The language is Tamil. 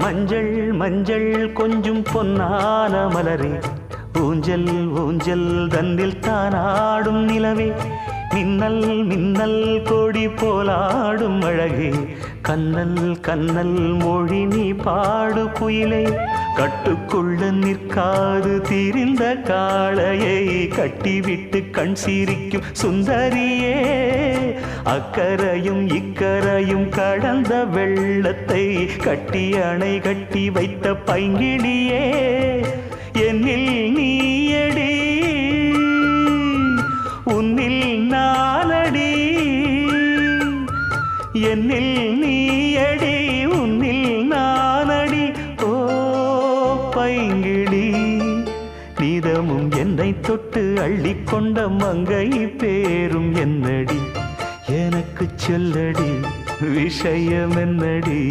மஞ்சள் மஞ்சள் கொஞ்சம் பொன்னான மலரே, ஊஞ்சல் ஊஞ்சல் தன்னில் தானாடும் நிலவே, மின்னல் மின்னல் கொடி போலாடும் அழகே, கண்ணல் கண்ணல் மொழி நீ பாடு குயிலே, கட்டுக்குள்ள நிற்காது திரிந்த காளையை கட்டிவிட்டு கண் சிரிக்கும் சுந்தரியே, அக்கரையும் இக்கரையும் கடந்த வெள்ளத்தை கட்டி அணை கட்டி வைத்த பைங்கிளியே, என்னில் நீயடி உன்னில் நானடி, என்னில் நீயடி உன்னில் நானடி. ஓ பைங்கிளி, நீதமும் என்னை தொட்டு அள்ளிக்கொண்ட மங்கை பேரும் என்னடி, எனக்கு சொல்லடி விஷயம் என்னடி.